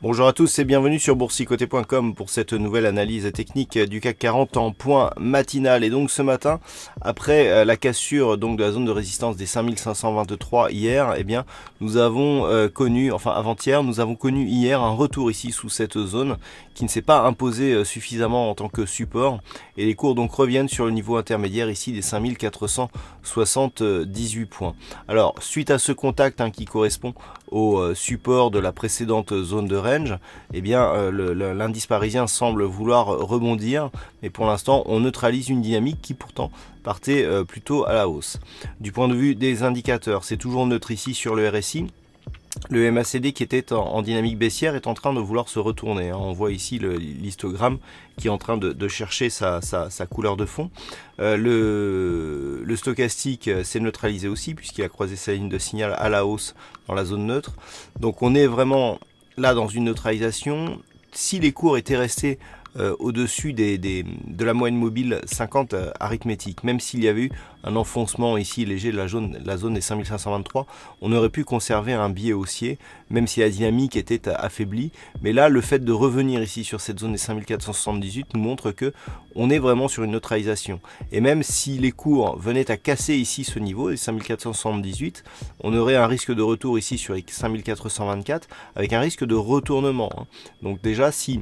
Bonjour à tous et bienvenue sur boursicoté.com pour cette nouvelle analyse technique du CAC 40 en point matinal. Et donc ce matin, après la cassure donc de la zone de résistance des 5523 hier, eh bien nous avons connu, enfin avant-hier, nous avons connu hier un retour ici sous cette zone qui ne s'est pas imposé suffisamment en tant que support. Et les cours donc reviennent sur le niveau intermédiaire ici des 5478 points. Alors suite à ce contact qui correspond au support de la précédente zone de range, eh bien l'indice parisien semble vouloir rebondir, mais pour l'instant on neutralise une dynamique qui pourtant partait plutôt à la hausse. Du point de vue des indicateurs, c'est toujours neutre ici sur le RSI. Le MACD qui était en dynamique baissière est en train de vouloir se retourner. On voit ici l'histogramme qui est en train de chercher sa couleur de fond. Le stochastique s'est neutralisé aussi puisqu'il a croisé sa ligne de signal à la hausse dans la zone neutre. Donc on est vraiment là dans une neutralisation. Si les cours étaient restés au-dessus de la moyenne mobile 50 arithmétique, même s'il y avait eu un enfoncement ici léger de la zone des 5523, on aurait pu conserver un biais haussier, même si la dynamique était affaiblie. Mais là, le fait de revenir ici sur cette zone des 5478 nous montre que on est vraiment sur une neutralisation. Et même si les cours venaient à casser ici ce niveau, les 5478, on aurait un risque de retour ici sur les 5424, avec un risque de retournement. Donc déjà, si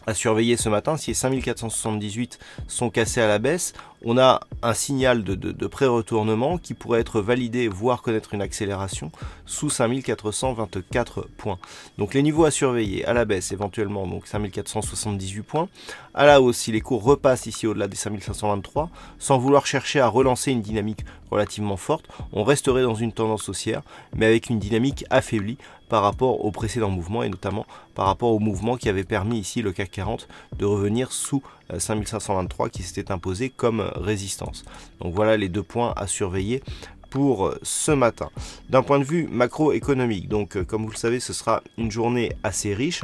à surveiller ce matin, si les 5478 sont cassés à la baisse, on a un signal de pré-retournement qui pourrait être validé, voire connaître une accélération sous 5424 points. Donc les niveaux à surveiller à la baisse éventuellement, donc 5478 points. À la hausse, si les cours repassent ici au-delà des 5523, sans vouloir chercher à relancer une dynamique relativement forte, on resterait dans une tendance haussière, mais avec une dynamique affaiblie par rapport au précédent mouvement et notamment par rapport au mouvement qui avait permis ici le CAC 40 de revenir sous 5523 qui s'était imposé comme résistance. Donc voilà les deux points à surveiller pour ce matin. D'un point de vue macroéconomique, donc comme vous le savez, ce sera une journée assez riche.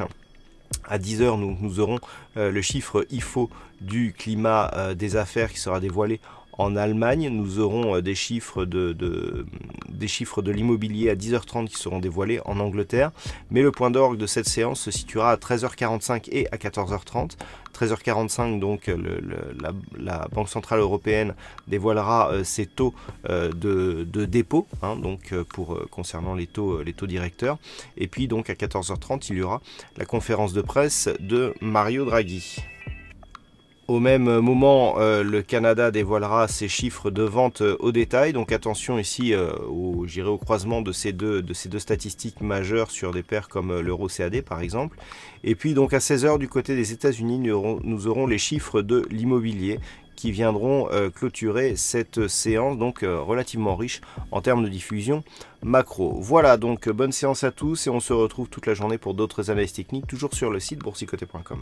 À 10h, nous aurons le chiffre IFO du climat des affaires qui sera dévoilé en Allemagne. Nous aurons des chiffres de l'immobilier à 10h30 qui seront dévoilés en Angleterre. Mais le point d'orgue de cette séance se situera à 13h45 et à 14h30. 13h45, donc la Banque Centrale Européenne dévoilera ses taux de dépôt, concernant les taux directeurs. Et puis donc à 14h30, il y aura la conférence de presse de Mario Draghi. Au même moment, le Canada dévoilera ses chiffres de vente au détail. Donc attention ici au croisement de ces deux statistiques majeures sur des paires comme l'euro CAD par exemple. Et puis donc à 16h du côté des États-Unis, nous aurons les chiffres de l'immobilier qui viendront clôturer cette séance, donc relativement riche en termes de diffusion macro. Voilà, donc bonne séance à tous et on se retrouve toute la journée pour d'autres analyses techniques, toujours sur le site boursicoté.com.